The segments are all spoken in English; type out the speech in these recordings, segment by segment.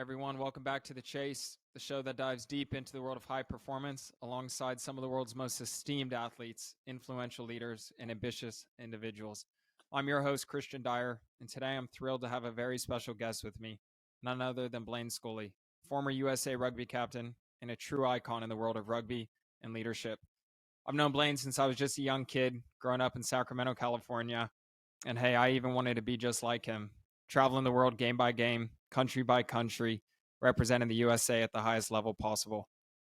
Everyone, welcome back to The Chase, the show that dives deep into the world of high performance alongside some of the world's most esteemed athletes, influential leaders, and ambitious individuals. I'm your host, Christian Dyer, and today I'm thrilled to have a very special guest with me, none other than Blaine Scully, former USA rugby captain and a true icon in the world of rugby and leadership. I've known Blaine since I was just a young kid growing up in Sacramento, California, and hey, I even wanted to be just like him, traveling the world game by game, country by country, representing the USA at the highest level possible.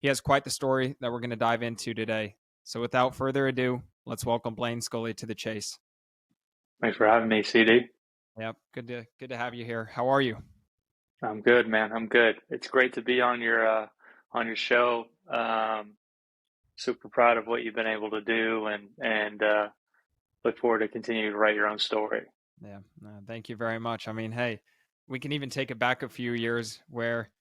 He has quite the story that we're going to dive into today. So without further ado, let's welcome Blaine Scully to The Chase. Thanks for having me, CD. Yep, good to have you here. How are you? I'm good, man. I'm good. It's great to be on your show. Super proud of what you've been able to do, and look forward to continuing to write your own story. Yeah, thank you very much. I mean, hey, we can even take it back a few years where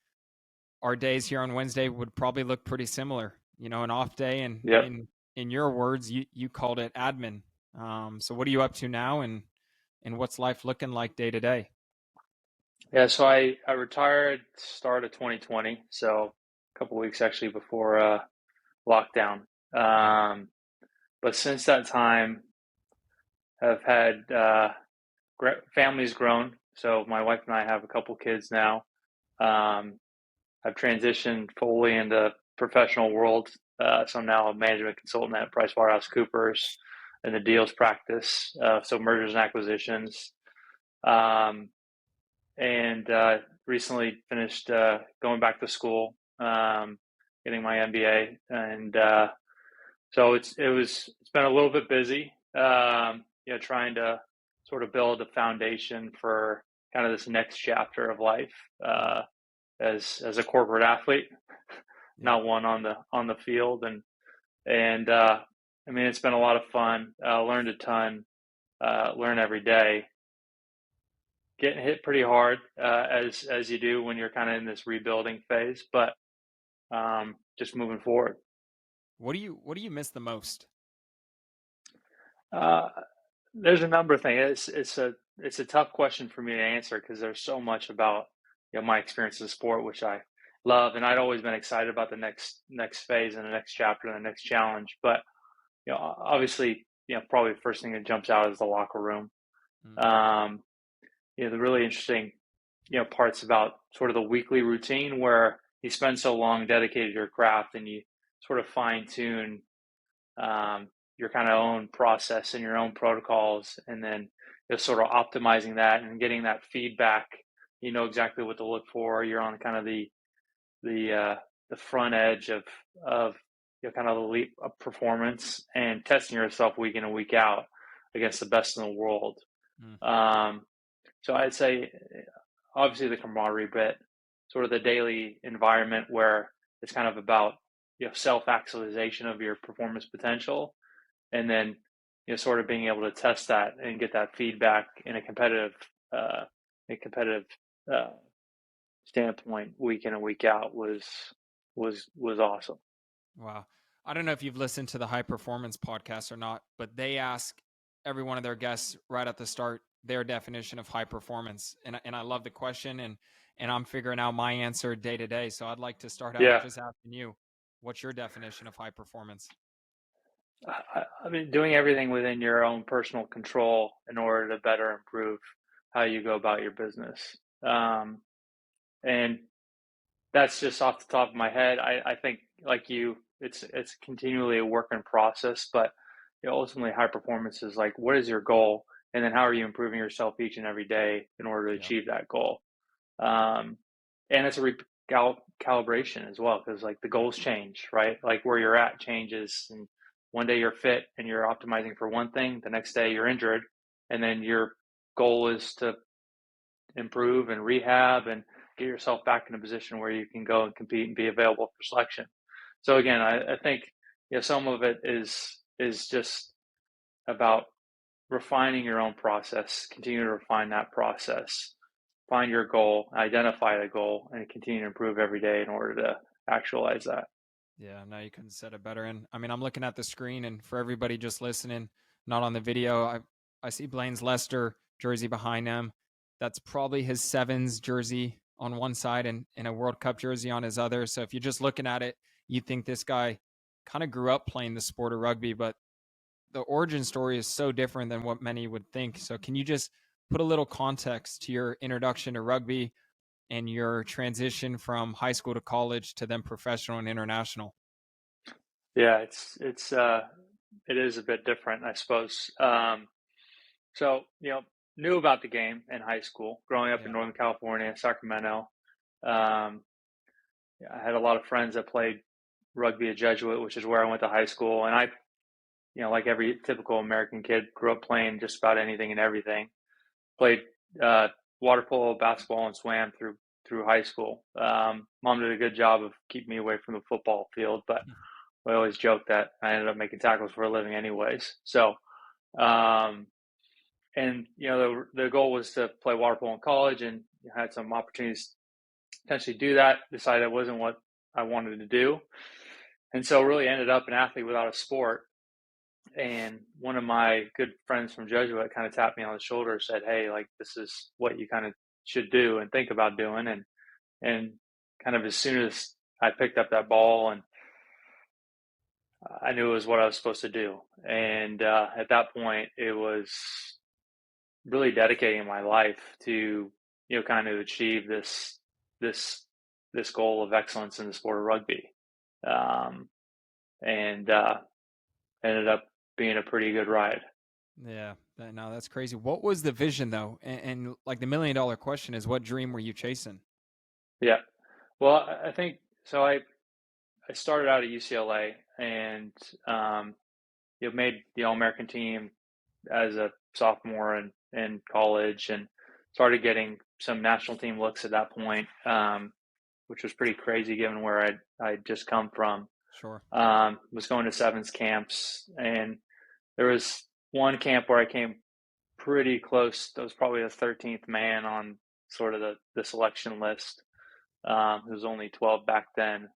our days here on Wednesday would probably look pretty similar. You know, an off day, and Yep. in your words, you called it admin. So what are you up to now, and what's life looking like day to day? Yeah, so I retired start of 2020, so a couple of weeks actually before lockdown. But since that time, I've had family's grown. So my wife and I have a couple kids now. I've transitioned fully into professional world. So I'm now a management consultant at PricewaterhouseCoopers in the deals practice. So mergers and acquisitions. And recently finished going back to school, getting my MBA. And so it's been a little bit busy, trying to sort of build a foundation for kind of this next chapter of life. As a corporate athlete, not one on the field, and I mean, it's been a lot of fun. Learned a ton, learn every day. Getting hit pretty hard as you do when you're kind of in this rebuilding phase, but just moving forward. What do you miss the most? There's a number of things. It's a tough question for me to answer because there's so much about my experience in sport, which I love, and I'd always been excited about the next phase and the next chapter and the next challenge. But obviously, probably the first thing that jumps out is the locker room. The really interesting parts about sort of the weekly routine where you spend so long dedicated to your craft and you sort of fine tune your kind of own process and your own protocols, and then sort of optimizing that and getting that feedback. You know exactly what to look for. You're on kind of the front edge of kind of the leap of performance and testing yourself week in and week out against the best in the world. So I'd say obviously the camaraderie bit, sort of the daily environment where it's kind of about self-actualization of your performance potential, and then sort of being able to test that and get that feedback in a competitive standpoint week in and week out was awesome. Wow. I don't know if you've listened to the High Performance podcast or not, but they ask every one of their guests right at the start their definition of high performance. And I love the question, and I'm figuring out my answer day to day. So I'd like to start out just asking you, what's your definition of high performance? I mean, doing everything within your own personal control in order to better improve how you go about your business. And that's just off the top of my head. I think, like you, it's continually a work in process, but ultimately high performance is like, what is your goal? And then how are you improving yourself each and every day in order to achieve that goal? And it's a calibration as well, because like the goals change, right? Like where you're at changes, and one day you're fit and you're optimizing for one thing, the next day you're injured, and then your goal is to improve and rehab and get yourself back in a position where you can go and compete and be available for selection. So again, I think some of it is just about refining your own process, continue to refine that process, find your goal, identify the goal, and continue to improve every day in order to actualize that. Yeah, no, you couldn't have said it better. And I mean, I'm looking at the screen, and for everybody just listening, not on the video, I see Blaine's Leicester jersey behind him. That's probably his sevens jersey on one side and a World Cup jersey on his other. So if you're just looking at it, you think this guy kind of grew up playing the sport of rugby, but the origin story is so different than what many would think. So can you just put a little context to your introduction to rugby and your transition from high school to college to then professional and international? Yeah, it is a bit different, I suppose. So, knew about the game in high school, growing up in Yeah. Northern California, Sacramento. Um, I had a lot of friends that played rugby at Jesuit, which is where I went to high school. And I, like every typical American kid, grew up playing just about anything and everything. Played uh, water polo, basketball, and swam through high school. Mom did a good job of keeping me away from the football field, but we always joke that I ended up making tackles for a living anyways. So, and the goal was to play water polo in college, and had some opportunities to potentially do that. Decided it wasn't what I wanted to do, and so really ended up an athlete without a sport. And one of my good friends from Jesuit kind of tapped me on the shoulder and said, "Hey, like, this is what you kind of should do and think about doing." And kind of as soon as I picked up that ball, and I knew it was what I was supposed to do. And at that point, it was really dedicating my life to kind of achieve this this goal of excellence in the sport of rugby, um, and ended up being a pretty good ride. Yeah, no, that's crazy. What was the vision though? And like the $1 million question is, what dream were you chasing? Yeah, well, I think so. I started out at UCLA, and made the All American team as a sophomore in college, and started getting some national team looks at that point, which was pretty crazy given where I'd just come from. Sure. Was going to sevens camps, and there was one camp where I came pretty close. I was probably the 13th man on sort of the selection list. There was only 12 back then,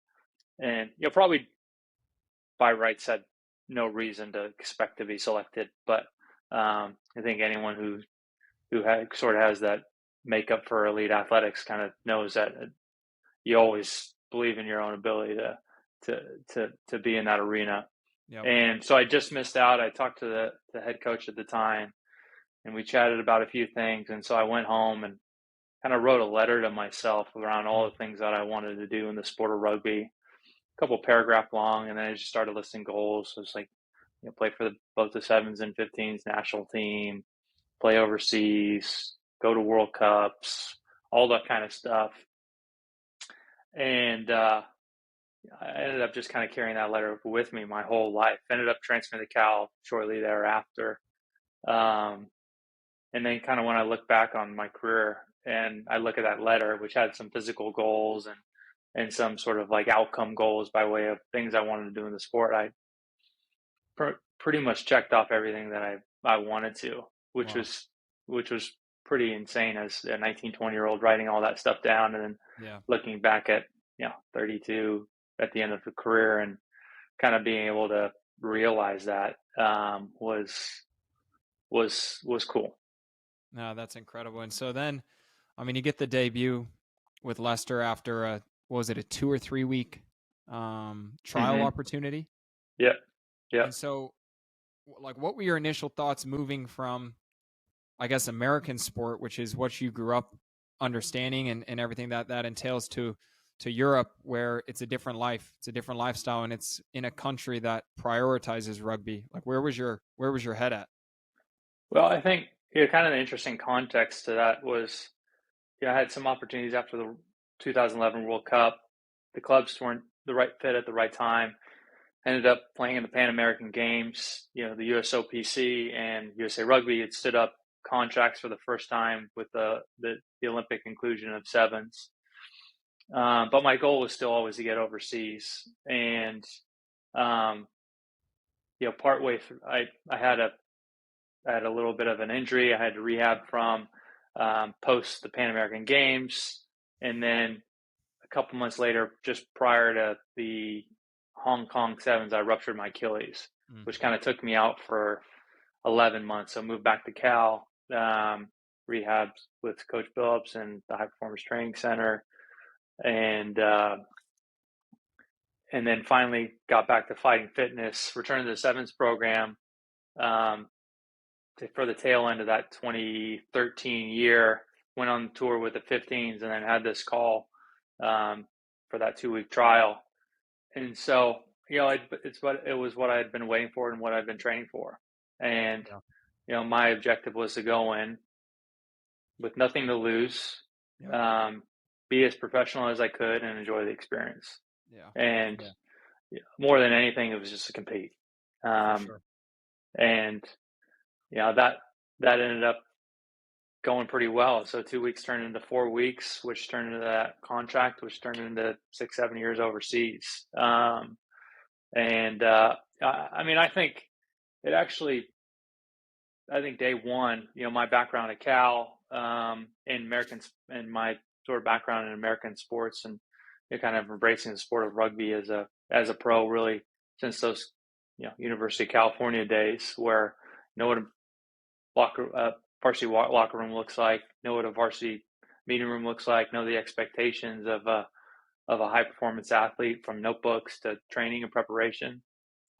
and probably by rights had no reason to expect to be selected. But I think anyone who sort of has that makeup for elite athletics kind of knows that you always believe in your own ability to be in that arena. Yep. And so I just missed out. I talked to the head coach at the time, and we chatted about a few things. And so I went home and kind of wrote a letter to myself around all the things that I wanted to do in the sport of rugby, a couple paragraph long. And then I just started listing goals. So it's like, play for both the sevens and 15s national team, play overseas, go to World Cups, all that kind of stuff. And I ended up just kind of carrying that letter with me my whole life. Ended up transferring to Cal shortly thereafter. And then kind of when I look back on my career and I look at that letter, which had some physical goals and some sort of like outcome goals by way of things I wanted to do in the sport, I pretty much checked off everything that I wanted to, which Wow. was pretty insane as a 19, 20-year-old writing all that stuff down and then looking back at 32 at the end of the career and kind of being able to realize that was cool. No, that's incredible. And so then, I mean, you get the debut with Leicester after what was it, a 2 or 3 week trial opportunity? Yeah. Yeah. And so, like, what were your initial thoughts moving from, I guess, American sport, which is what you grew up understanding and everything that entails, to Europe, where it's a different life, it's a different lifestyle, and it's in a country that prioritizes rugby? Like, where was your head at? Well, I think kind of the interesting context to that was I had some opportunities after the 2011 World Cup. The clubs weren't the right fit at the right time. Ended up playing in the Pan American Games. The USOPC and USA Rugby had stood up contracts for the first time with the Olympic inclusion of sevens. But my goal was still always to get overseas. And partway through, I had a little bit of an injury. I had to rehab from post the Pan American Games, and then a couple months later, just prior to the Hong Kong Sevens, I ruptured my Achilles, which kind of took me out for 11 months. So I moved back to Cal, rehabs with Coach Phillips and the High Performance Training Center, and then finally got back to fighting fitness. Returned to the sevens program for the tail end of that 2013 year. Went on tour with the 15s, and then had this call for that 2-week trial. And so, it was what I had been waiting for and what I'd been training for. And my objective was to go in with nothing to lose, be as professional as I could, and enjoy the experience. And more than anything, it was just to compete. And that ended up going pretty well. So 2 weeks turned into 4 weeks, which turned into that contract, which turned into 6-7 years overseas. I think day one, my background at Cal, and my sort of background in American sports, and kind of embracing the sport of rugby as a pro, really since those University of California days, where what a varsity locker room looks like, know what a varsity meeting room looks like, know the expectations of a high performance athlete, from notebooks to training and preparation.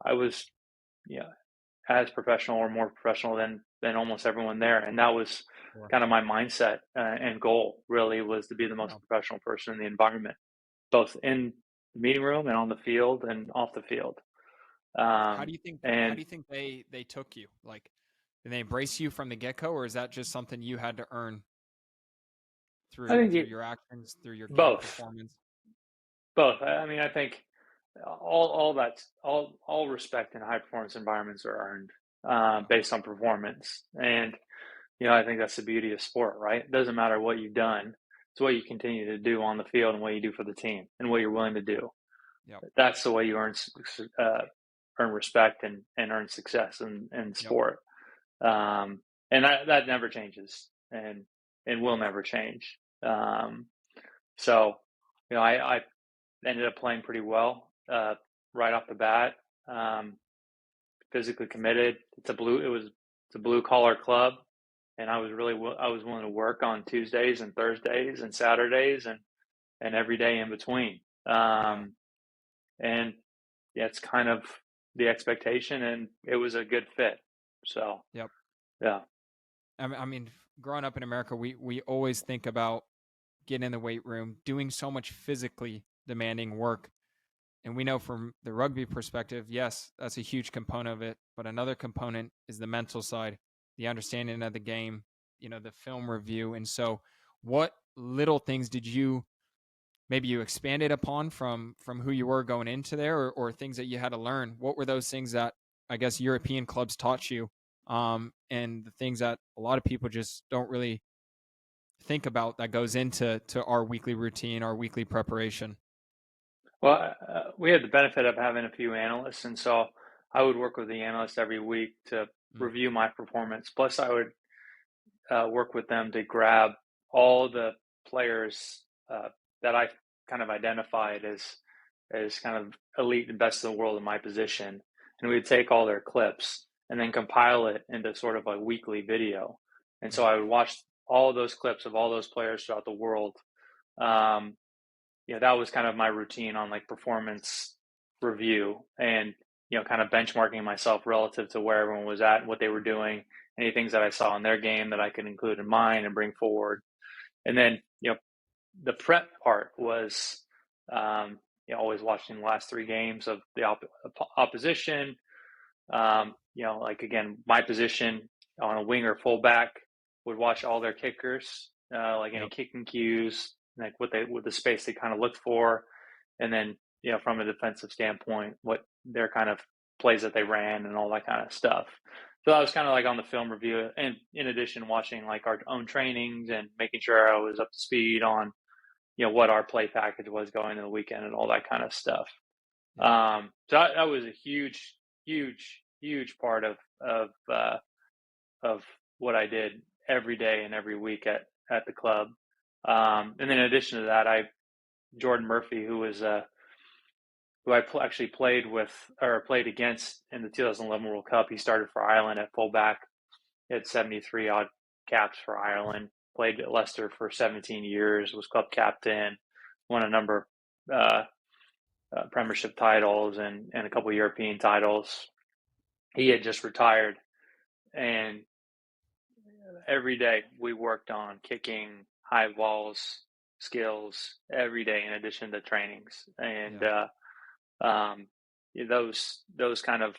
I was as professional or more professional than almost everyone there, and that was kind of my mindset and goal. Really was to be the most professional person in the environment, both in the meeting room and on the field and off the field. How do you think they took you? Like, did they embrace you from the get-go, or is that just something you had to earn through your actions, through your game performance? Both. I mean, I think all respect in high performance environments are earned based on performance. And I think that's the beauty of sport, right? It doesn't matter what you've done. It's what you continue to do on the field and what you do for the team and what you're willing to do. That's the way you earn respect and earn success in sport. And that never changes and will never change. So, I ended up playing pretty well right off the bat. Physically committed. It's a blue collar club, and I was willing to work on Tuesdays and Thursdays and Saturdays and every day in between. And it's kind of the expectation, and it was a good fit. So I mean, growing up in America, we always think about getting in the weight room, doing so much physically demanding work. And we know from the rugby perspective, yes, that's a huge component of it. But another component is the mental side, the understanding of the game, the film review. And so what little things did you expanded upon from who you were going into there, or things that you had to learn? What were those things that I guess European clubs taught you, and the things that a lot of people just don't really think about that goes into our weekly routine, our weekly preparation? Well, we had the benefit of having a few analysts, and so I would work with the analyst every week to review my performance. Plus, I would work with them to grab all the players that I kind of identified as kind of elite and best in the world in my position, and we'd take all their clips and then compile it into sort of a weekly video. And so I would watch all of those clips of all those players throughout the world. That was kind of my routine on like performance review, and kind of benchmarking myself relative to where everyone was at and what they were doing, any things that I saw in their game that I could include in mine and bring forward. And then the prep part was always watching the last 3 games of the opposition. Like, again, my position on a wing or fullback, would watch all their kickers, any kicking cues, like what the space they kind of looked for, and then from a defensive standpoint, what their kind of plays that they ran and all that kind of stuff. So I was kind of like on the film review, and in addition, watching like our own trainings and making sure I was up to speed on what our play package was going into the weekend and all that kind of stuff. So that was a huge part of what I did every day and every week at the club. And then in addition to that, Jordan Murphy, who I actually played against in the 2011 World Cup. He started for Ireland at fullback. He had 73 odd caps for Ireland, played at Leicester for 17 years, was club captain, won a number of Premiership titles and a couple of European titles. He had just retired, and every day we worked on kicking high balls skills every day in addition to trainings. And those kind of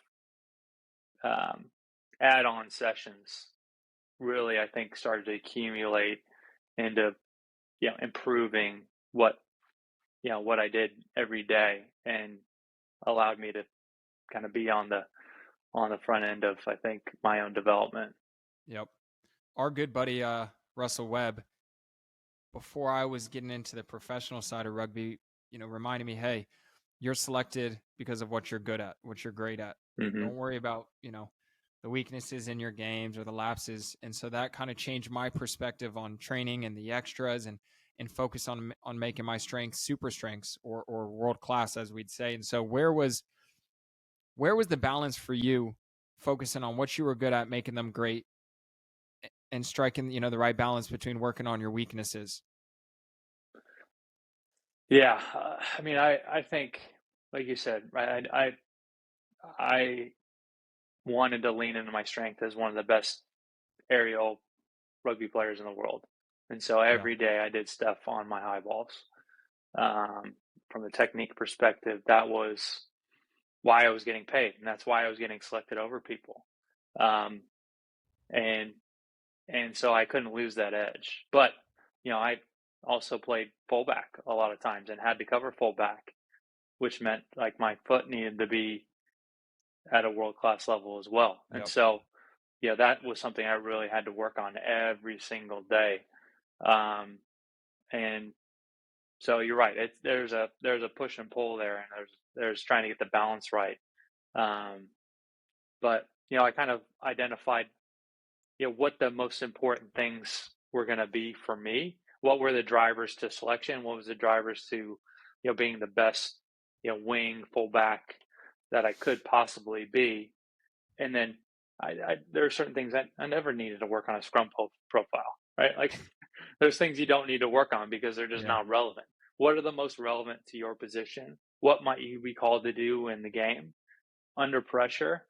add-on sessions really, I think, started to accumulate into improving what I did every day, and allowed me to kind of be on the front end of, I think, my own development. Yep. Our good buddy Russell Webb, before I was getting into the professional side of rugby, reminded me, hey, you're selected because of what you're good at, what you're great at. Mm-hmm. Don't worry about, the weaknesses in your games or the lapses. And so that kind of changed my perspective on training and the extras, and focus on making my strengths super strengths or world class, as we'd say. And so where was the balance for you, focusing on what you were good at, making them great, and striking, the right balance between working on your weaknesses? Yeah. I mean, I think, like you said, right, I wanted to lean into my strength as one of the best aerial rugby players in the world. And so every day I did stuff on my high balls. From the technique perspective, that was why I was getting paid, and that's why I was getting selected over people. And so I couldn't lose that edge. But, I also played fullback a lot of times and had to cover fullback, which meant like my foot needed to be at a world-class level as well. Yep. And so, that was something I really had to work on every single day. And so you're right. There's a push and pull there, and there's trying to get the balance right. But I kind of identified what the most important things were going to be for me. What were the drivers to selection? What was the drivers to being the best wing fullback that I could possibly be? And then there are certain things that I never needed to work on a scrum profile, right? Like there's things you don't need to work on because they're just not relevant. What are the most relevant to your position? What might you be called to do in the game under pressure?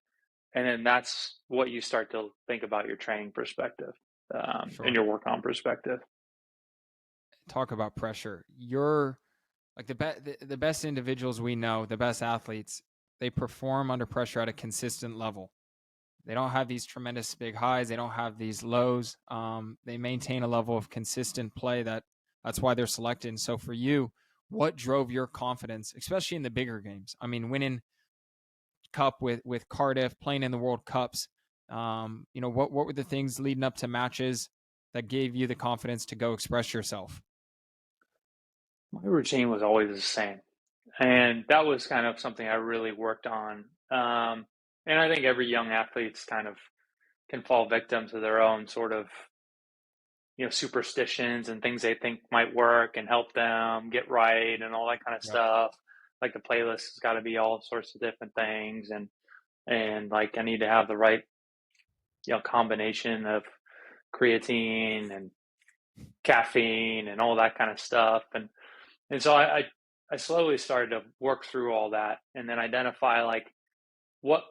And then that's what you start to think about your training perspective and your work on perspective. Talk about pressure. You're like the best individuals we know, the best athletes, they perform under pressure at a consistent level. They don't have these tremendous big highs. They don't have these lows. They maintain a level of consistent play that's why they're selected. And so for you, what drove your confidence, especially in the bigger games? I mean, winning Cup with Cardiff, playing in the World Cups. What were the things leading up to matches that gave you the confidence to go express yourself? My routine was always the same, and that was kind of something I really worked on. And I think every young athlete's kind of can fall victim to their own sort of superstitions and things they think might work and help them get right and all that kind of stuff. Like the playlist has got to be all sorts of different things, and like I need to have the right combination of creatine and caffeine and all that kind of stuff. And so I slowly started to work through all that and then identify like what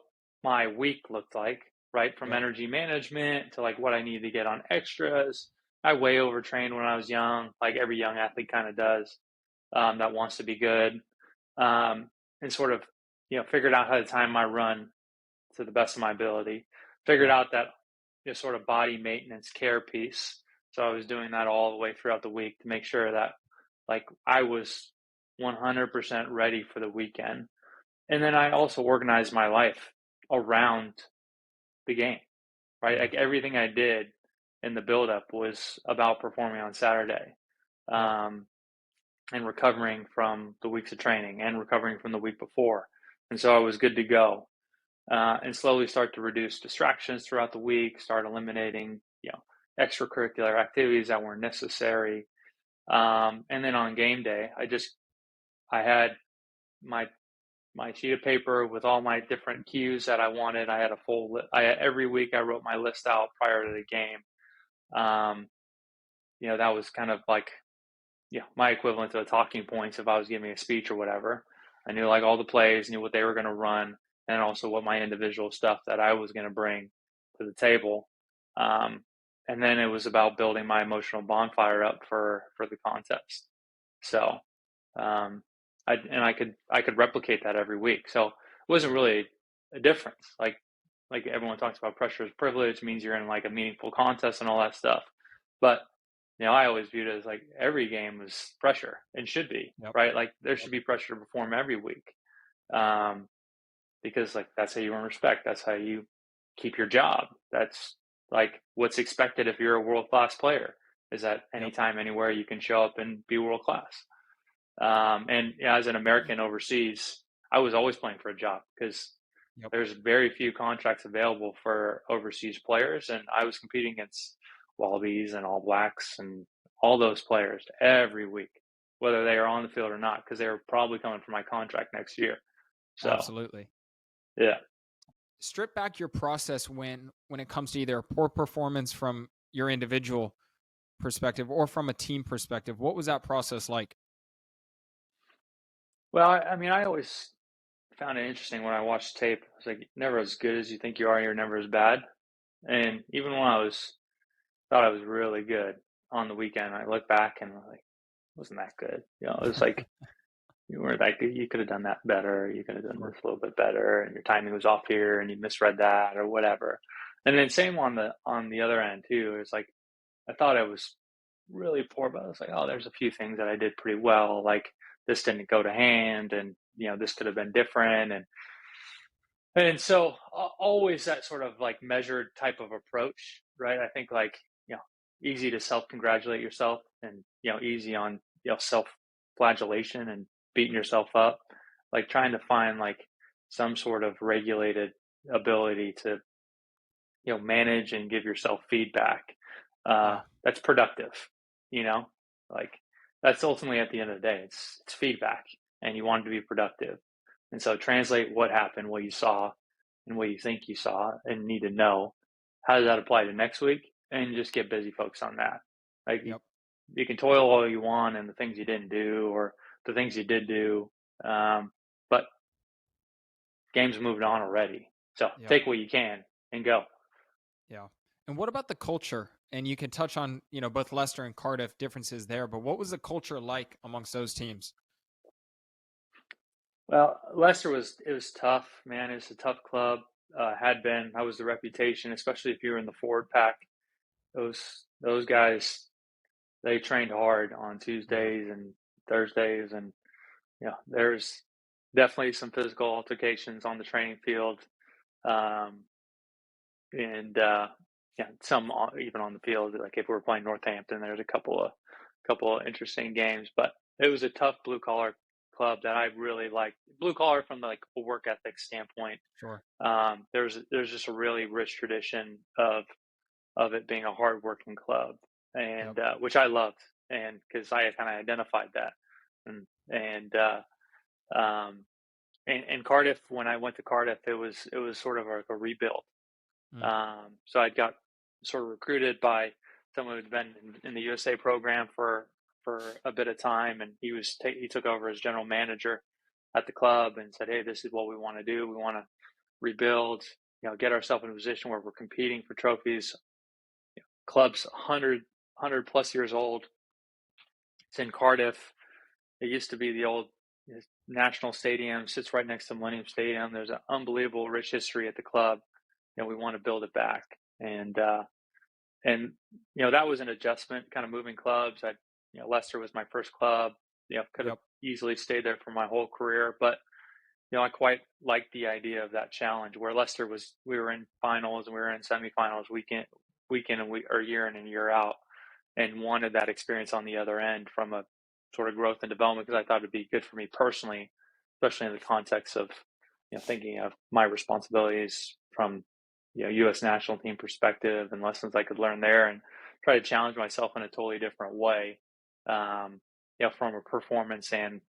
my week looked like, right? From energy management to like what I need to get on extras. I way overtrained when I was young, like every young athlete kind of does, that wants to be good. And sort of, figured out how to time my run to the best of my ability. Figured out that sort of body maintenance care piece. So I was doing that all the way throughout the week to make sure that like I was 100% ready for the weekend. And then I also organized my life around the game, right? Like everything I did in the buildup was about performing on Saturday, and recovering from the weeks of training and recovering from the week before. And so I was good to go, and slowly start to reduce distractions throughout the week, start eliminating, extracurricular activities that weren't necessary. And then on game day, I had my sheet of paper with all my different cues that I wanted. I had every week I wrote my list out prior to the game. Um, that was kind of like, my equivalent to the talking points if I was giving a speech or whatever. I knew like all the plays, knew what they were going to run, and also what my individual stuff that I was going to bring to the table. And then it was about building my emotional bonfire up for the contest. So, I could replicate that every week. So it wasn't really a difference. Like everyone talks about pressure is privilege, means you're in like a meaningful contest and all that stuff. But I always viewed it as like every game was pressure and should be, Yep. right? Like there should be pressure to perform every week, because like that's how you earn respect. That's how you keep your job. That's like what's expected if you're a world-class player, is that anytime, anywhere you can show up and be world-class. And as an American overseas, I was always playing for a job because there's very few contracts available for overseas players, and I was competing against Wallabies and All Blacks and all those players every week, whether they are on the field or not, because they were probably coming for my contract next year. So, Absolutely. Yeah. Strip back your process when it comes to either a poor performance from your individual perspective or from a team perspective. What was that process like? Well, I mean, I always found it interesting when I watched tape. It's like, never as good as you think you are, you're never as bad. And even when thought I was really good on the weekend, I look back and I'm like, wasn't that good. It was like, you weren't that good. You could have done that better. You could have done this a little bit better, and your timing was off here, and you misread that or whatever. And then same on the other end too. It's like I thought I was really poor, but I was like, oh, there's a few things that I did pretty well. Like this didn't go to hand, and this could have been different, and so always that sort of like measured type of approach, right? I think like easy to self-congratulate yourself, and easy on self-flagellation and beating yourself up, like trying to find like some sort of regulated ability to manage and give yourself feedback that's productive, like that's ultimately at the end of the day, it's feedback, and you want it to be productive. And so translate what happened, what you saw, and what you think you saw and need to know. How does that apply to next week? And just get busy focused on that. Like you can toil all you want and the things you didn't do or the things you did do, but game's moved on already. So take what you can and go. Yeah. And what about the culture? And you can touch on, both Leicester and Cardiff differences there, but what was the culture like amongst those teams? Well, Leicester was tough, man. It was a tough club. Had been. That was the reputation, especially if you were in the forward pack. Those guys, they trained hard on Tuesdays and Thursdays, and there's definitely some physical altercations on the training field, and some even on the field. Like if we were playing Northampton, there's a couple of interesting games, but it was a tough blue collar club that I really liked. Blue collar from like a work ethic standpoint. Sure. There's just a really rich tradition of it being a hardworking club, and which I loved, and because I kind of identified that, and Cardiff. When I went to Cardiff, it was sort of like a rebuild. So I got sort of recruited by someone who'd been in the USA program for a bit of time, and he took over as general manager at the club and said, "Hey, this is what we want to do. We want to rebuild, get ourselves in a position where we're competing for trophies." Club's 100 plus years old. It's in Cardiff. It used to be the old National Stadium, sits right next to Millennium Stadium. There's an unbelievable rich history at the club. We want to build it back. And that was an adjustment, kind of moving clubs. Leicester was my first club. Could have easily stayed there for my whole career, but I quite liked the idea of that challenge where Leicester we were in finals and we were in semifinals week in or year in and year out, and wanted that experience on the other end from a sort of growth and development, because I thought it'd be good for me personally, especially in the context of thinking of my responsibilities from U.S. national team perspective and lessons I could learn there, and try to challenge myself in a totally different way, from a performance and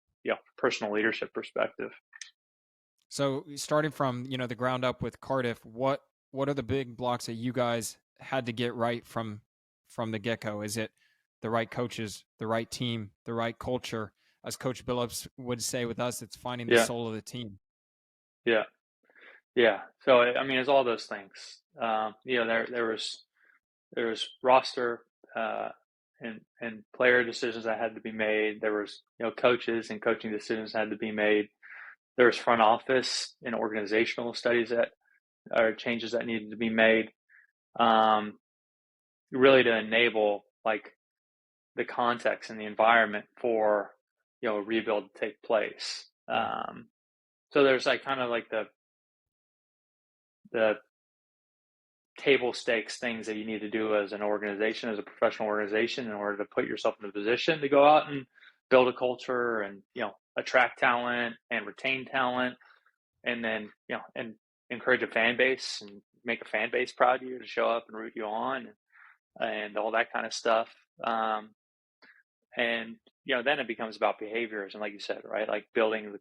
personal leadership perspective. So starting from the ground up with Cardiff, what are the big blocks that you guys had to get right from from the get-go? Is it the right coaches, the right team, the right culture? As Coach Billups would say with us, it's finding the Yeah. soul of the team. Yeah. Yeah. So I mean, it's all those things. There was roster and player decisions that had to be made. There was coaches and coaching decisions that had to be made. There was front office and organizational studies that or changes that needed to be made, really to enable like the context and the environment for a rebuild to take place. Right. So there's like kind of like the table stakes things that you need to do as an organization, as a professional organization, in order to put yourself in a position to go out and build a culture and attract talent and retain talent, and then and encourage a fan base and make a fan base proud of you to show up and root you on, and all that kind of stuff. And then it becomes about behaviors, and like you said, right, like building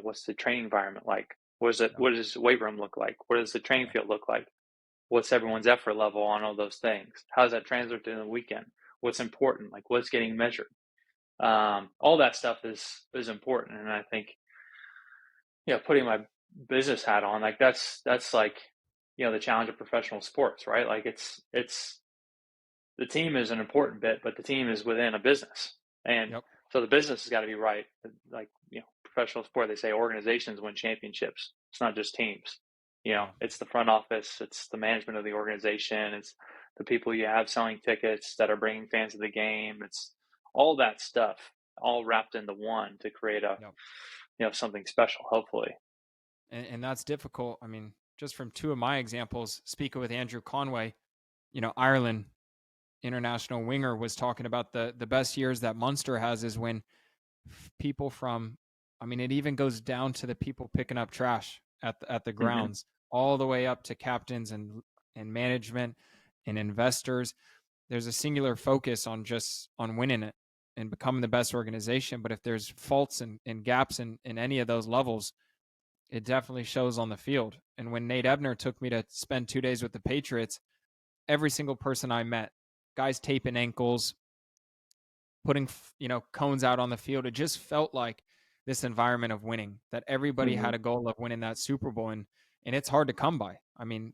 what's the training environment like? What does the weight room look like? What does the training field look like? What's everyone's effort level on all those things? How does that translate to the weekend? What's important? Like what's getting measured? All that stuff is important. And I think, putting my business hat on, like that's like, the challenge of professional sports, right? Like it's the team is an important bit, but the team is within a business. And so the business has got to be right. Like, professional sport, they say organizations win championships. It's not just teams. It's the front office, it's the management of the organization, it's the people you have selling tickets that are bringing fans to the game. It's all that stuff, all wrapped into one to create something special, hopefully. And that's difficult. I mean, just from two of my examples, speaking with Andrew Conway, Ireland international winger, was talking about the best years that Munster has is when people from, I mean, it even goes down to the people picking up trash at the grounds, all the way up to captains and management and investors. There's a singular focus on winning it and becoming the best organization. But if there's faults and gaps in any of those levels, it definitely shows on the field. And when Nate Ebner took me to spend 2 days with the Patriots, every single person I met, guys taping ankles, putting cones out on the field, it just felt like this environment of winning, that everybody had a goal of winning that Super Bowl, and it's hard to come by. I mean,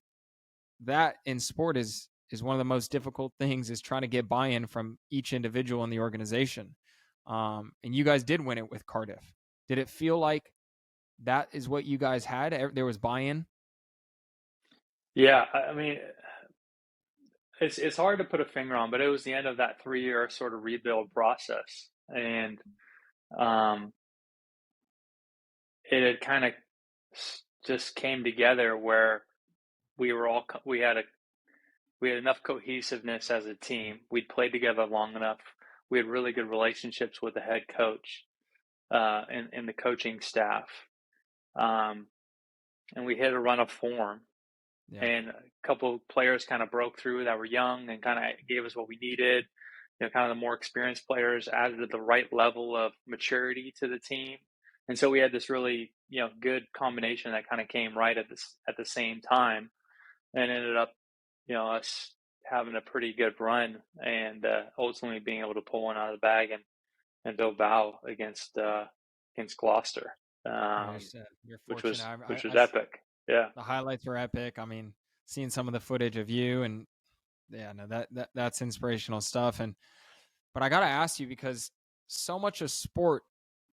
that in sport is one of the most difficult things, is trying to get buy-in from each individual in the organization. And you guys did win it with Cardiff. Did it feel like that is what you guys had? There was buy-in? Yeah, I mean, it's hard to put a finger on, but it was the end of that 3-year sort of rebuild process, and it had kind of just came together where we had enough cohesiveness as a team. We'd played together long enough. We had really good relationships with the head coach and the coaching staff, and we hit a run of form. Yeah. And a couple of players kind of broke through that were young and kind of gave us what we needed. Kind of the more experienced players added the right level of maturity to the team. And so we had this really, good combination that kind of came right at the same time, and ended up, us having a pretty good run, and ultimately being able to pull one out of the bag and Bilbao against Gloucester, which was epic. Yeah, the highlights were epic. I mean, seeing some of the footage of you, and that's inspirational stuff. But I gotta ask you, because so much of sport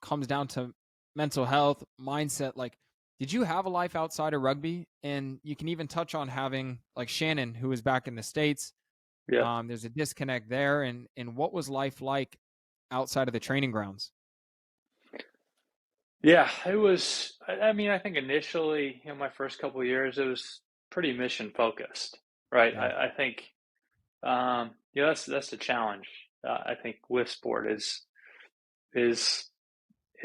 comes down to mental health, mindset. Like, did you have a life outside of rugby? And you can even touch on having, like, Shannon, who was back in the States. Yeah. There's a disconnect there. And what was life like outside of the training grounds? Yeah, it was. I mean, I think initially, my first couple of years, it was pretty mission focused, right? Yeah. I think, that's the challenge. I think with sport is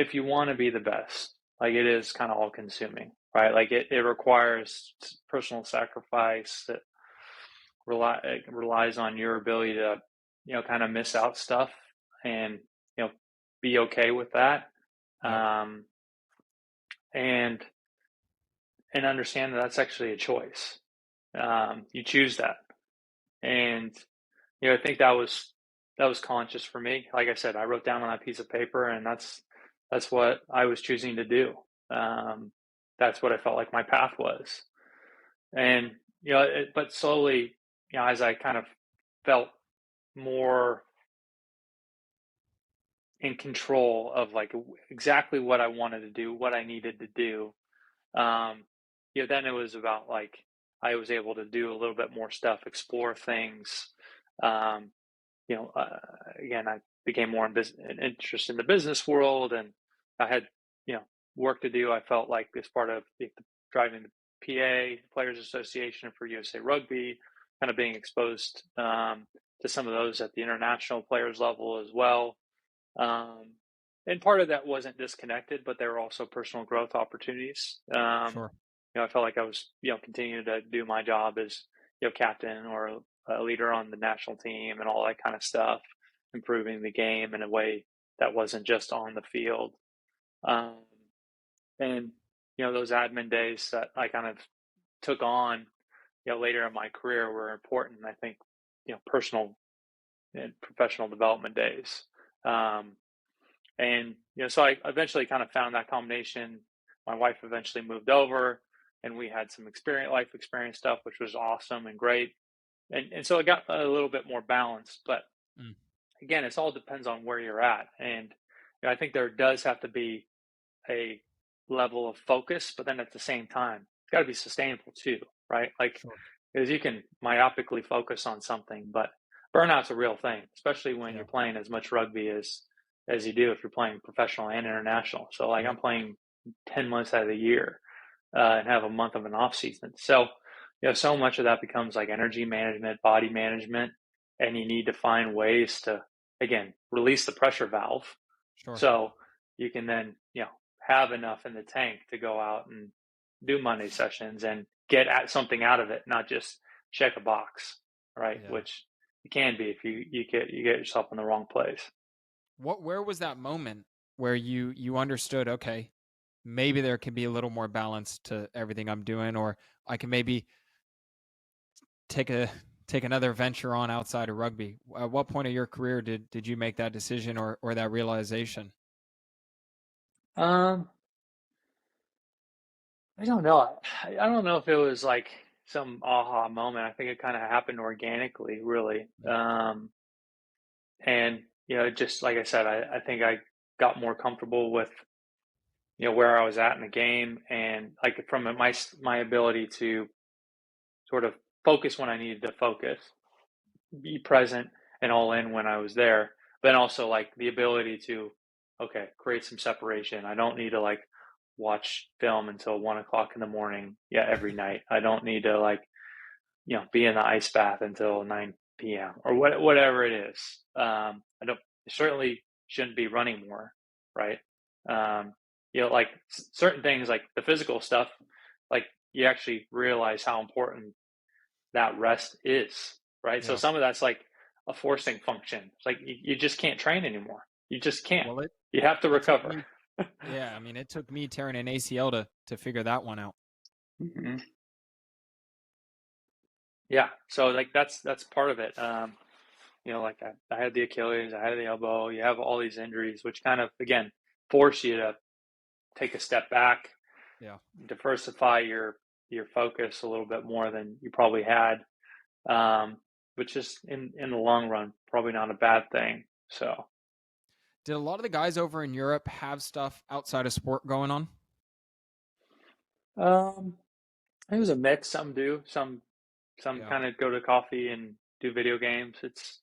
if you want to be the best, like, it is kind of all consuming, right? Like it requires personal sacrifice that relies on your ability to, kind of miss out stuff and, be okay with that. Yep. And understand that that's actually a choice. You choose that, and I think that was conscious for me. Like I said, I wrote down on that piece of paper, and that's what I was choosing to do. Um, that's what I felt like my path was. And but slowly, as I kind of felt more in control of like exactly what I wanted to do, what I needed to do, um, then it was about like I was able to do a little bit more stuff, explore things. Um, Again, I became more interested in the business world, and I had, work to do. I felt like as part of driving the PA Players Association for USA Rugby, kind of being exposed to some of those at the international players level as well. Um, and part of that wasn't disconnected, but there were also personal growth opportunities. Sure. I felt like I was, continuing to do my job as, captain or a leader on the national team and all that kind of stuff, improving the game in a way that wasn't just on the field. Um, and, those admin days that I kind of took on, later in my career were important. I think, personal and professional development days. And so I eventually kind of found that combination. My wife eventually moved over, and we had some life experience stuff, which was awesome and great. And so it got a little bit more balanced. But Mm. again, it all depends on where you're at. And I think there does have to be a level of focus, but then at the same time, it's got to be sustainable too, right? Like, Sure. because you can myopically focus on something, but burnout's a real thing, especially when Yeah. you're playing as much rugby as you do if you're playing professional and international. So like Yep. I'm playing 10 months out of the year and have a month of an off season. So, so much of that becomes like energy management, body management, and you need to find ways to, again, release the pressure valve. Sure. So you can then, have enough in the tank to go out and do Monday sessions and get at something out of it, not just check a box, right? Yeah. Which it can be if you get yourself in the wrong place. Where was that moment where you understood, okay, maybe there can be a little more balance to everything I'm doing, or I can maybe take another venture on outside of rugby? At what point of your career did you make that decision or that realization? Um, I don't know. I don't know if it was like some aha moment. I think it kind of happened organically, really. Yeah. And just like I said, I think I got more comfortable with where I was at in the game, and like from my ability to sort of focus when I needed to focus, be present and all in when I was there, but also like the ability to, okay, create some separation. I don't need to like watch film until 1 o'clock in the morning. Yeah, every night. I don't need to like, be in the ice bath until 9 p.m. or whatever it is. I don't certainly shouldn't be running more, right? Like certain things like the physical stuff, like you actually realize how important that rest is, right? So Yeah. some of that's like a forcing function. It's like you just can't train anymore. You just can't. Well, You have to it took recover. me yeah, I mean, it took me tearing an ACL to figure that one out. Mm-hmm. Yeah. So like that's part of it. Like I had the Achilles, I had the elbow. You have all these injuries, which kind of again force you to take a step back, Yeah. diversify your focus a little bit more than you probably had, which is in the long run probably not a bad thing. So Did a lot of the guys over in Europe have stuff outside of sport going on? um, it was a mix. Some do, some Yeah. kind of go to coffee and do video games. It's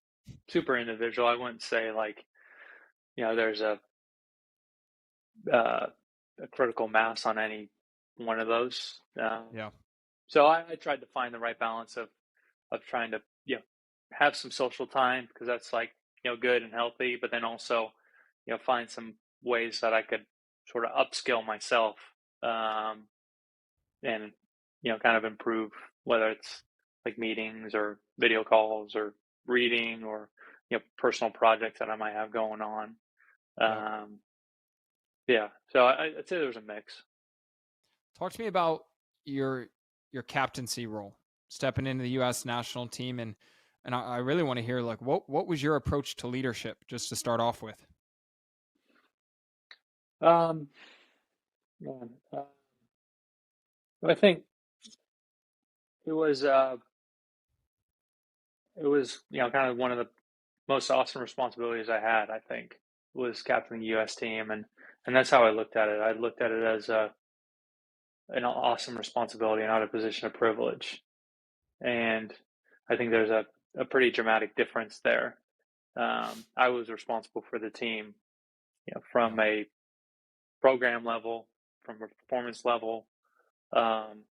super individual. I wouldn't say like there's uh, a critical mass on any one of those. Yeah. So I tried to find the right balance of trying to have some social time because that's like good and healthy, but then also find some ways that I could sort of upskill myself and kind of improve, whether it's like meetings or video calls or reading or personal projects that I might have going on. Yeah. Um, yeah, so I'd say there's a mix. Talk to me about your your captaincy role, stepping into the U.S. national team, and And I really want to hear, like, what was your approach to leadership, just to start off with? Um, Man, I think it was uh, it was kind of one of the most awesome responsibilities I had. I think was captaining the U.S. team, and that's how I looked at it. I looked at it as an awesome responsibility, not a position of privilege. And I think there's a pretty dramatic difference there. I was responsible for the team, Yeah. from a program level, from a performance level, um,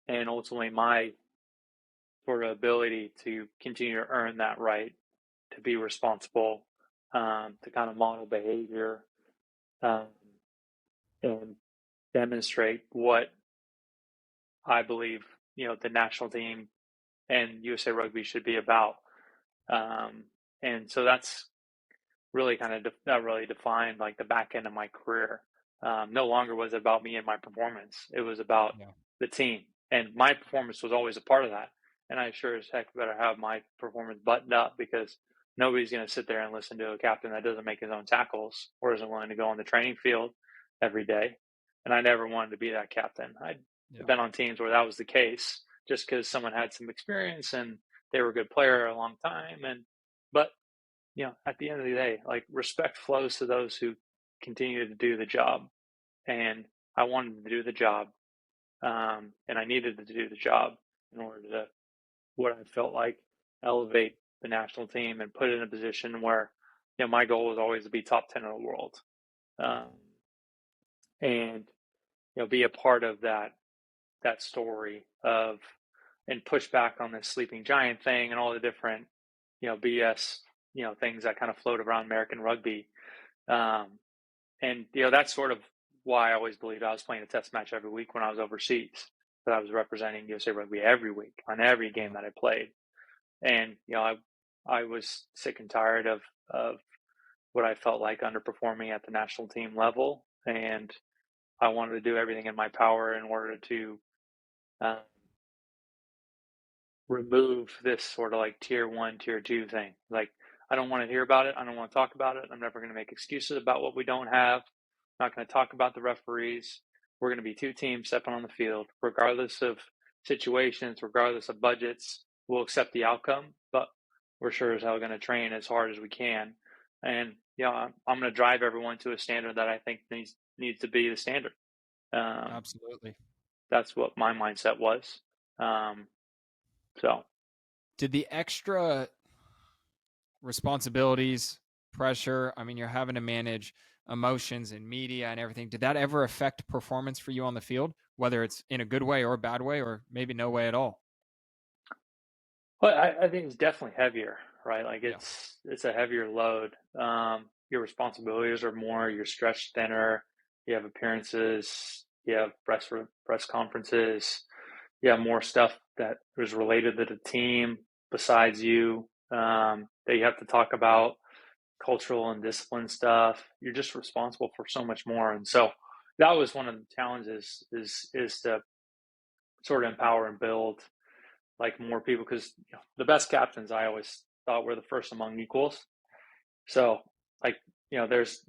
and ultimately my sort of ability to continue to earn that right to be responsible, to kind of model behavior, um, and demonstrate what I believe the national team and USA Rugby should be about. Um, and so that's really that really defined like the back end of my career. No longer was it about me and my performance; it was about Yeah. the team, and my performance was always a part of that. And I sure as heck better have my performance buttoned up, because nobody's going to sit there and listen to a captain that doesn't make his own tackles or isn't willing to go on the training field every day. And I never wanted to be that captain. I'd Yeah. been on teams where that was the case, just because someone had some experience and they were a good player a long time. But at the end of the day, like, respect flows to those who continue to do the job. And I wanted to do the job, and I needed to do the job in order to, what I felt like, elevate the national team and put it in a position where, my goal was always to be top 10 in the world, Yeah. um, and be a part of that story of, and push back on this sleeping giant thing and all the different BS things that kind of float around American rugby. Um, and that's sort of why I always believed I was playing a test match every week when I was overseas, that I was representing USA Rugby every week on every game Yeah. that I played. And I was sick and tired of what I felt like underperforming at the national team level, and I wanted to do everything in my power in order to uh, remove this sort of like tier one, tier two thing. Like, I don't want to hear about it. I don't want to talk about it. I'm never going to make excuses about what we don't have. I'm not going to talk about the referees. We're going to be two teams stepping on the field, regardless of situations, regardless of budgets. We'll accept the outcome, but we're sure as hell going to train as hard as we can. And I'm going to drive everyone to a standard that I think needs to be the standard. Um, Absolutely. that's what my mindset was. Um, so Did the extra responsibilities, pressure, I mean, you're having to manage emotions and media and everything. Did that ever affect performance for you on the field, whether it's in a good way or a bad way, or maybe no way at all? Well, I think it's definitely heavier, right? Like, Yeah. it's a heavier load. Your responsibilities are more. You're stretched thinner. You have appearances. You have press conferences. You have more stuff that is related to the team besides you, that you have to talk about, cultural and discipline stuff. You're just responsible for so much more, and so that was one of the challenges, is to sort of empower and build like more people, because the best captains I always thought were the first among equals. So, like, there's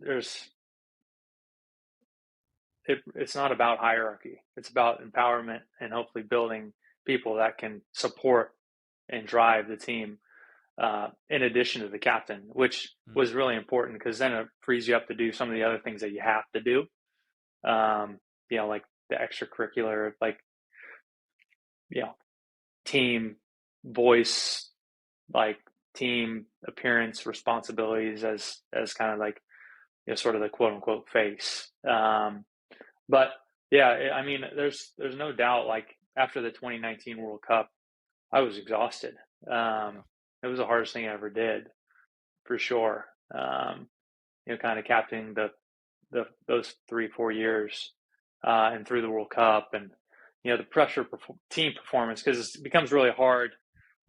it's not about hierarchy. It's about empowerment and hopefully building people that can support and drive the team, in addition to the captain, which Mm. was really important, because then it frees you up to do some of the other things that you have to do. Like the extracurricular, like, you know, team voice, like team appearance responsibilities, as kind of like, sort of the quote unquote face. But yeah, I mean, there's no doubt, like, after the 2019 World Cup, I was exhausted. Yeah. It was the hardest thing I ever did, for sure. Kind of captaining those 3-4 years, and through the World Cup, and the pressure team performance, because it becomes really hard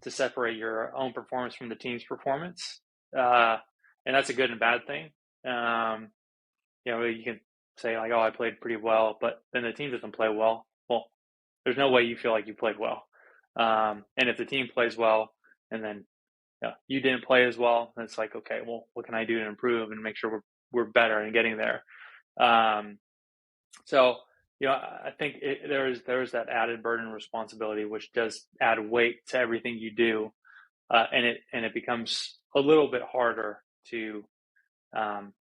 to separate your own performance from the team's performance, and that's a good and bad thing. You can say like, "Oh, I played pretty well," but then the team doesn't play well. Well, there's no way you feel like you played well, and if the team plays well, and then you didn't play as well. And it's like, okay, well, what can I do to improve and make sure we're better and getting there? So, I think there's that added burden and responsibility, which does add weight to everything you do. And it becomes a little bit harder to kind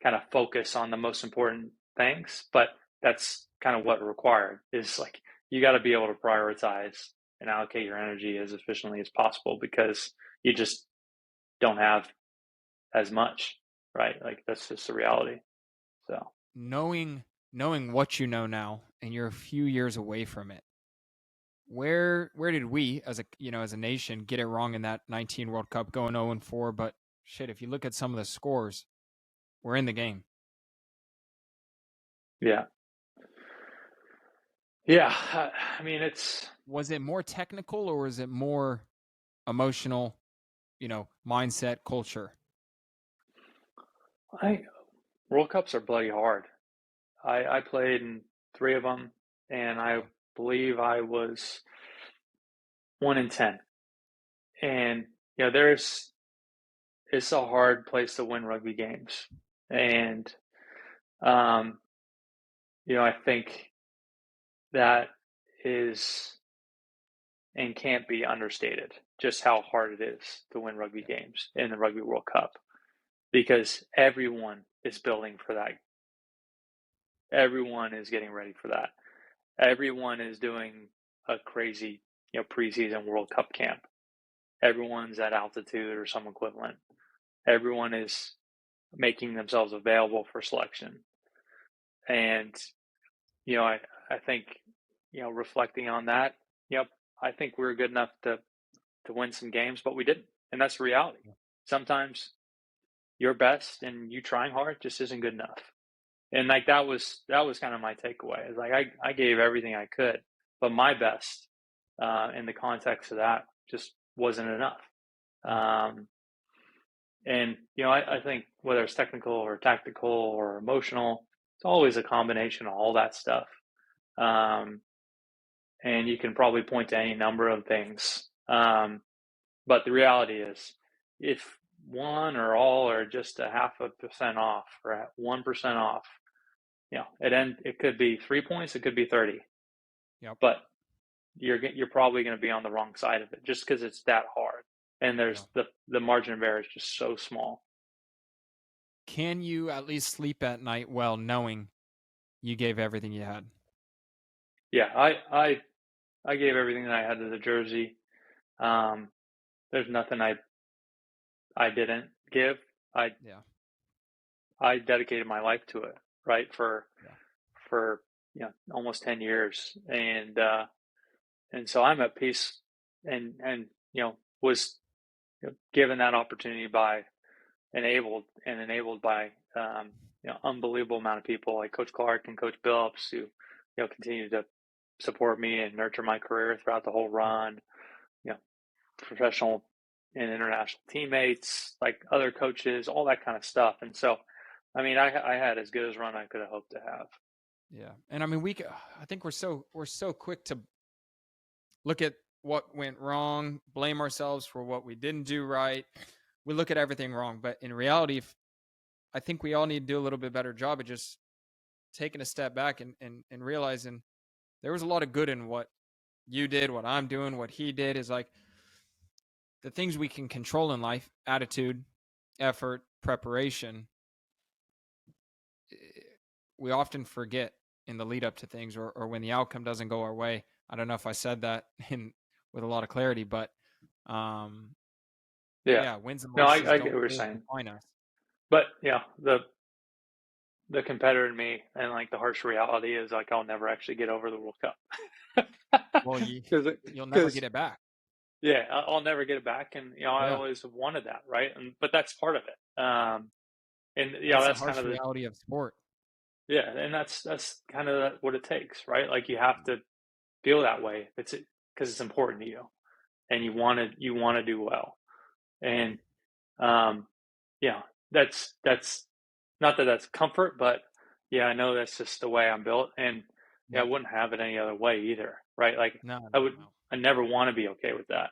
of focus on the most important things, but that's kind of what required is like, you got to be able to prioritize and allocate your energy as efficiently as possible because you just don't have as much, right? Like that's just the reality. So knowing what you know now, and you're a few years away from it, where did we as a nation get it wrong in that 19 World Cup, going 0-4? But shit, if you look at some of the scores, we're in the game. yeah, I mean, was it more technical or was it more emotional, mindset, culture? World Cups are bloody hard. I played in 3 of them, and I believe I was 1-10. And it's a hard place to win rugby games, and I think that is and can't be understated just how hard it is to win rugby games in the Rugby World Cup because everyone is building for that. Everyone is getting ready for that. Everyone is doing a crazy, preseason World Cup camp. Everyone's at altitude or some equivalent. Everyone is making themselves available for selection. And, I think, reflecting on that, I think we were good enough to win some games, but we didn't. And that's the reality. Sometimes your best and you trying hard just isn't good enough. And like that was kind of my takeaway. It's like I gave everything I could, but my best in the context of that just wasn't enough. And I think whether it's technical or tactical or emotional, it's always a combination of all that stuff. And you can probably point to any number of things. But the reality is, if one or all are just a 0.5% off or at 1% off, it could be 3 points, it could be 30. Yep. But you're probably going to be on the wrong side of it just because it's that hard, and there's the margin of error is just so small. Can you at least sleep at night well knowing you gave everything you had? Yeah, I gave everything that I had to the jersey. There's nothing I didn't give. I dedicated my life to it, right? For almost 10 years. And so I'm at peace and was given that opportunity by enabled by unbelievable amount of people like Coach Clark and Coach Billups who continue to support me and nurture my career throughout the whole run. Professional and international teammates, like other coaches, all that kind of stuff. And so, I mean, I had as good as run I could have hoped to have. Yeah, and I mean, I think we're so quick to look at what went wrong, blame ourselves for what we didn't do right. We look at everything wrong, but in reality, I think we all need to do a little bit better job of just taking a step back and realizing there was a lot of good in what you did, what I'm doing, what he did. Is like the things we can control in life: attitude, effort, preparation. We often forget in the lead up to things, or when the outcome doesn't go our way. I don't know if I said that with a lot of clarity, but wins and losses. No, I get what you're saying. But the competitor in me and like the harsh reality is like I'll never actually get over the World Cup. Well, you'll never get it back. Yeah, I'll never get it back, and I always wanted that, right? But that's part of it. And that's the harsh kind of reality of sport. Yeah, and that's kind of what it takes, right? Like you have to feel that way. It's because it's important to you, and you want to do well. And that's not that that's comfort, but I know that's just the way I'm built, and I wouldn't have it any other way either, right? Like I never want to be okay with that.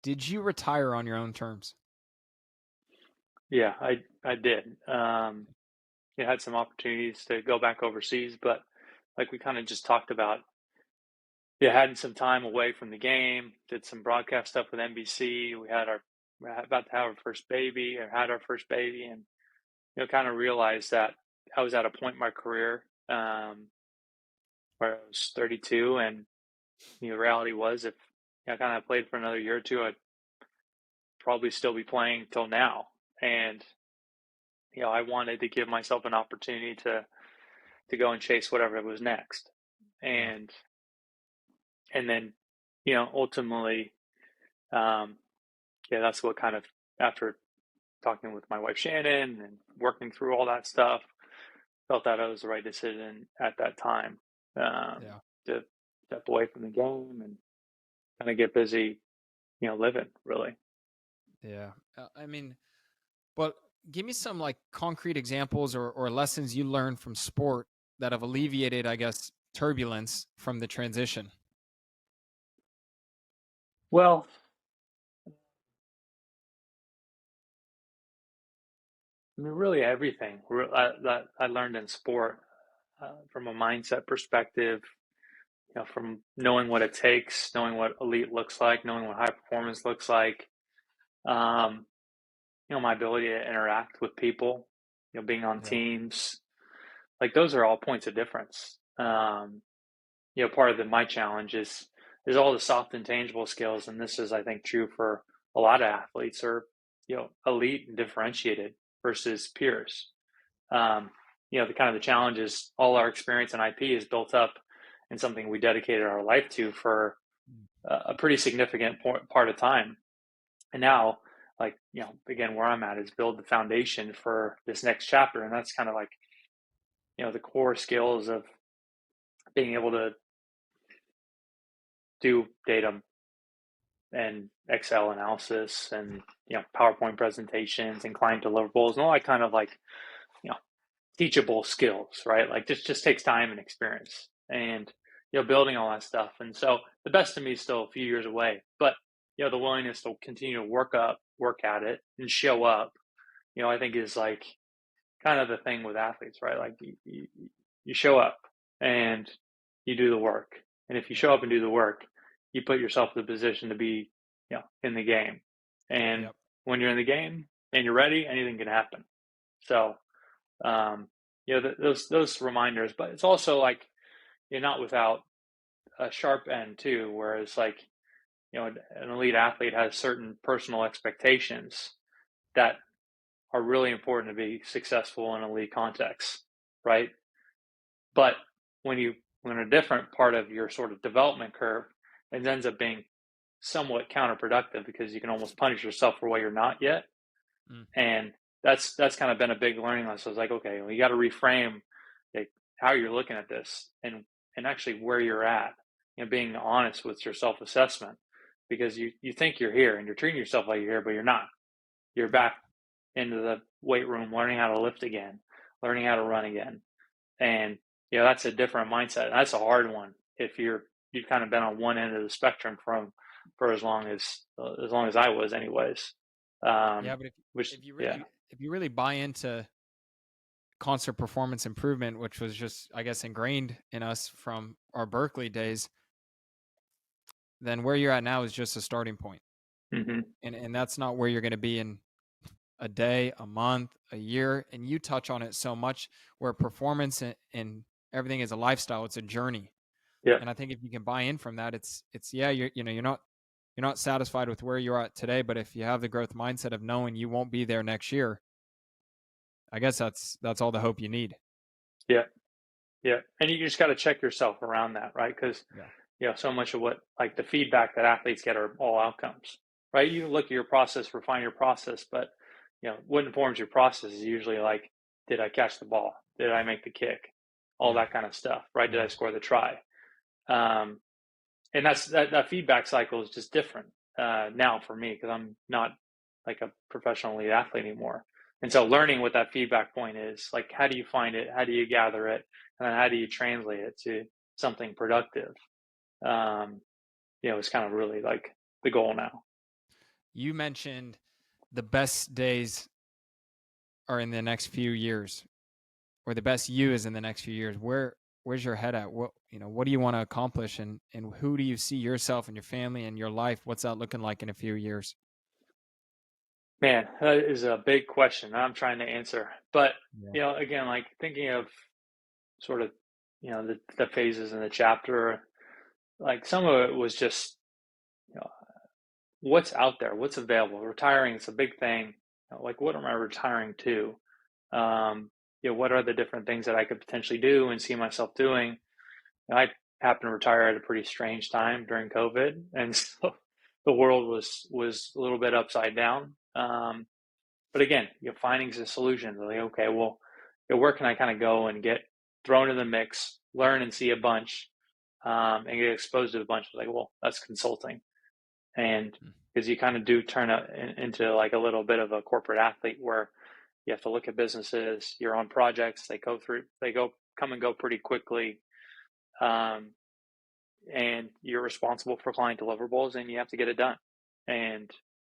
Did you retire on your own terms? Yeah, I did. You had some opportunities to go back overseas, but like we kind of just talked about, yeah, had some time away from the game, did some broadcast stuff with NBC. We're about to have our first baby, or had our first baby, and kind of realized that I was at a point in my career where I was 32, and the reality was, if I kind of played for another year or two, I'd probably still be playing till now. And I wanted to give myself an opportunity to go and chase whatever was next, Yeah. and then ultimately, um, yeah, that's what kind of, after talking with my wife Shannon and working through all that stuff, felt that it was the right decision at that time, Yeah. to step away from the game and kind of get busy, living really. Yeah. I mean, but give me some like concrete examples or lessons you learned from sport that have alleviated, I guess, turbulence from the transition. Well, I mean, really everything that I learned in sport, from a mindset perspective, from knowing what it takes, knowing what elite looks like, knowing what high performance looks like, um, my ability to interact with people, being on Yeah. teams, like those are all points of difference. Part of my challenge is all the soft intangible skills, and this is, I think, true for a lot of athletes, are elite and differentiated versus peers. The kind of the challenge is all our experience and IP is built up in something we dedicated our life to for a pretty significant part of time. And now, like, again, where I'm at is build the foundation for this next chapter. And that's kind of like, the core skills of being able to do data and Excel analysis and, PowerPoint presentations and client deliverables and all that kind of like, you know, teachable skills, right? Like just takes time and experience and, building all that stuff. And so the best of me is still a few years away, but, the willingness to continue to work at it and show up, I think is like kind of the thing with athletes, right? Like you show up and you do the work. And if you show Yeah. up and do the work, you put yourself in the position to be, in the game. And Yep. when you're in the game and you're ready, anything can happen. So, those reminders, but it's also like, you're not without a sharp end too, whereas like, an elite athlete has certain personal expectations that are really important to be successful in elite contexts, right? But when a different part of your sort of development curve, it ends up being somewhat counterproductive because you can almost punish yourself for what you're not yet. Mm. And that's kind of been a big learning lesson. So I was like, okay, well, you got to reframe like how you're looking at this and actually where you're at, being honest with your self-assessment, because you think you're here and you're treating yourself like you're here, but you're not. You're back into the weight room, learning how to lift again, learning how to run again. And, that's a different mindset. That's a hard one if you've kind of been on one end of the spectrum for as long as I was anyways. Yeah, but Which, if you yeah. really buy into concert performance improvement, which was just, I guess, ingrained in us from our Berkeley days, then where you're at now is just a starting point. Mm-hmm. And that's not where you're going to be in a day, a month, a year. And you touch on it so much, where performance and everything is a lifestyle, it's a journey. Yeah. And I think if you can buy in from that, it's yeah, you're not satisfied with where you're at today, but if you have the growth mindset of knowing you won't be there next year, I guess that's all the hope you need. Yeah. Yeah. And you just got to check yourself around that, right? Because, Yeah. so much of what, like, the feedback that athletes get are all outcomes, right? You look at your process, refine your process, but, what informs your process is usually like, did I catch the ball? Did I make the kick? All Yeah. that kind of stuff, right? Did I Yeah. score the try? Um, and that feedback cycle is just different now for me, because I'm not like a professional elite athlete anymore. And so learning what that feedback point is, like, how do you find it? How do you gather it? And then how do you translate it to something productive? It's kind of really like the goal now. You mentioned the best days are in the next few years, or the best you is in the next few years. Where's your head at? What do you want to accomplish, and who do you see yourself and your family and your life? What's that looking like in a few years? Man, that is a big question I'm trying to answer. But, Yeah. again, like thinking of sort of, the phases in the chapter, like some of it was just, you know, what's out there, what's available. Retiring is a big thing. Like, what am I retiring to? What are the different things that I could potentially do and see myself doing? I happened to retire at a pretty strange time during COVID, and so the world was a little bit upside down. But again, finding a solution. Like, okay, well, where can I kind of go and get thrown in the mix, learn and see a bunch, and get exposed to a bunch? Like, well, that's consulting, and because you kind of do turn into like a little bit of a corporate athlete where you have to look at businesses, you're on projects, they come and go pretty quickly, and you're responsible for client deliverables, and you have to get it done. And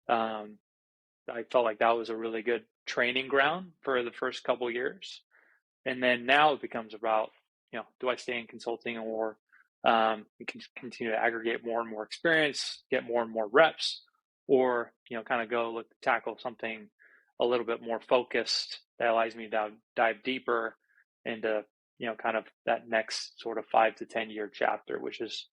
I felt like that was a really good training ground for the first couple of years. And then now it becomes about, do I stay in consulting, or we can continue to aggregate more and more experience, get more and more reps, or, kind of go tackle something a little bit more focused that allows me to dive deeper into, kind of that next sort of 5 to 10 year chapter, which is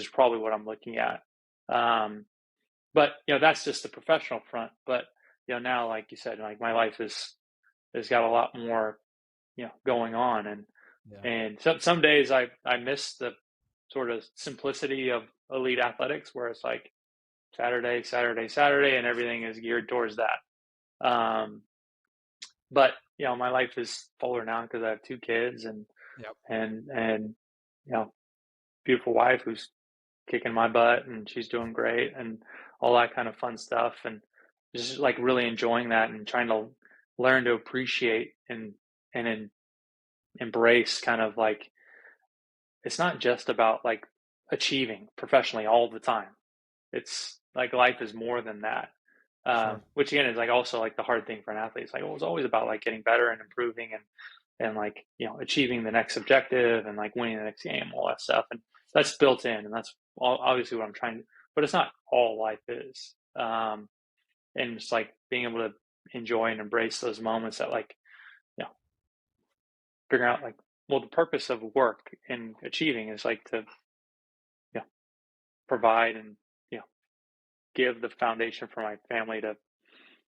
probably what I'm looking at. But, that's just the professional front. But, now, like you said, like my life has got a lot more, going on. And some days I miss the sort of simplicity of elite athletics, where it's like Saturday, and everything is geared towards that. But, my life is fuller now because I have 2 kids and, and, beautiful wife who's kicking my butt, and she's doing great, and all that kind of fun stuff. And just like really enjoying that and trying to learn to appreciate and embrace kind of like, it's not just about like achieving professionally all the time. It's like life is more than that. Which again is like also like the hard thing for an athlete. It's like, well, it's always about like getting better and improving and like, achieving the next objective and like winning the next game, all that stuff. And that's built in, and that's obviously what I'm trying to, but it's not all life is. And it's like being able to enjoy and embrace those moments that like, figure out like, well, the purpose of work and achieving is like to, provide and, give the foundation for my family to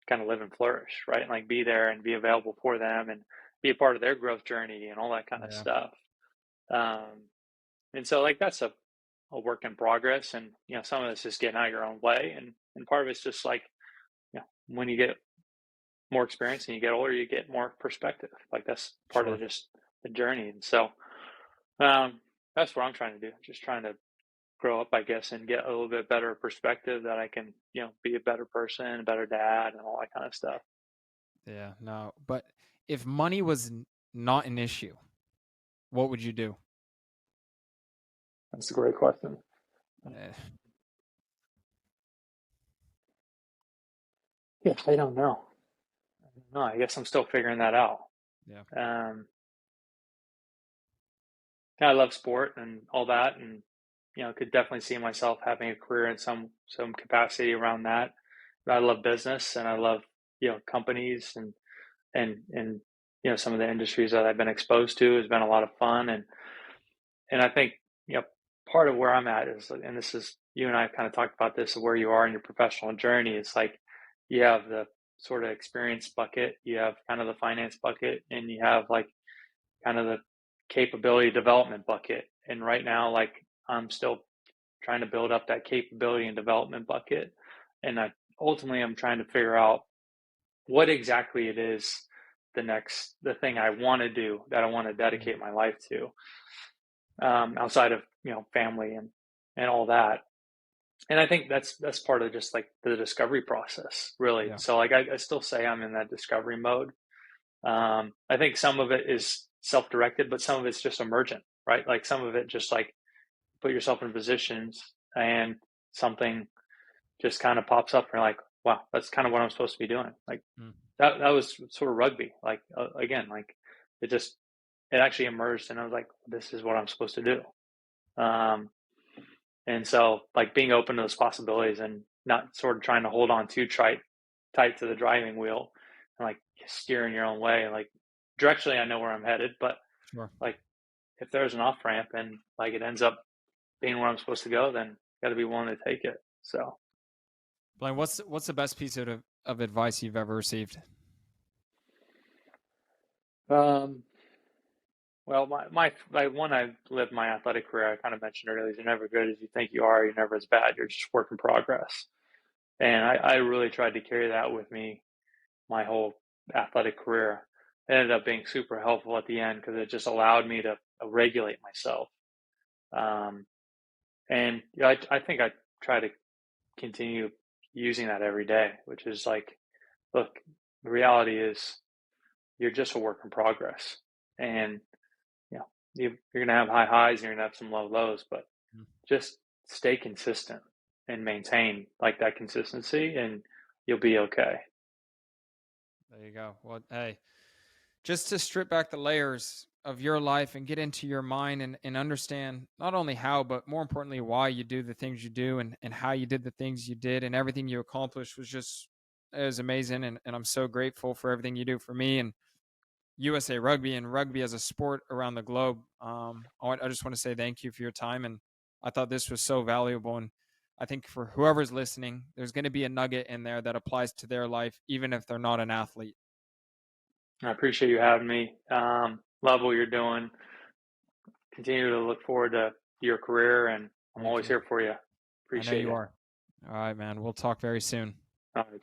kind of live and flourish, right? And like be there and be available for them and be a part of their growth journey and all that kind of stuff. And so like that's a work in progress, and some of this is getting out of your own way, and part of it's just like, when you get more experience and you get older, you get more perspective. Like that's part of just the journey. And so that's what I'm trying to do. Just trying to grow up, I guess, and get a little bit better perspective that I can, be a better person, a better dad, and all that kind of stuff. Yeah, no. But if money was not an issue, what would you do? That's a great question. Yeah, I don't know. I guess I'm still figuring that out. Yeah. I love sport and all that, and could definitely see myself having a career in some capacity around that. But I love business, and I love companies, and some of the industries that I've been exposed to has been a lot of fun, and I think part of where I'm at is, and this is, you and I have kind of talked about this, of where you are in your professional journey. It's like you have the sort of experience bucket, you have kind of the finance bucket, and you have like kind of the capability development bucket. And right now, like I'm still trying to build up that capability and development bucket, and ultimately I'm trying to figure out what exactly it is the thing I want to do, that I want to dedicate my life to, outside of family and all that. And I think that's part of just like the discovery process, really. So like I still say I'm in that discovery mode. I think some of it is self-directed, but some of it's just emergent, right? Like some of it just like put yourself in positions and something just kind of pops up and you're like, wow, that's kind of what I'm supposed to be doing. Like Mm. that was sort of rugby. Like again, like it actually emerged, and I was like, this is what I'm supposed to do. And so like being open to those possibilities and not sort of trying to hold on too tight to the driving wheel and like steering your own way. Like directionally, I know where I'm headed, but Sure. like if there's an off ramp and like it ends up being where I'm supposed to go, then got to be willing to take it. So, Blaine, what's the best piece of advice you've ever received? um, well, my one I've lived my athletic career, I kind of mentioned earlier, is you're never good as you think you are. You're never as bad. You're just work in progress. And I really tried to carry that with me my whole athletic career. It ended up being super helpful at the end because it just allowed me to regulate myself. Um, and you know, I think I try to continue using that every day, which is like, look, the reality is you're just a work in progress. And you know, you're gonna have high highs and you're gonna have some low lows, but Mm. just stay consistent and maintain like that consistency and you'll be okay. There you go. Well, hey, just to strip back the layers of your life and get into your mind and understand not only how, but more importantly, why you do the things you do and how you did the things you did and everything you accomplished it was amazing. And I'm so grateful for everything you do for me and USA Rugby and rugby as a sport around the globe. I just want to say thank you for your time. And I thought this was so valuable. And I think for whoever's listening, there's going to be a nugget in there that applies to their life, even if they're not an athlete. I appreciate you having me. Love what you're doing. Continue to look forward to your career, and I'm Thank always you. here for you. I know Appreciate you it. are. All right, man. We'll talk very soon. All right.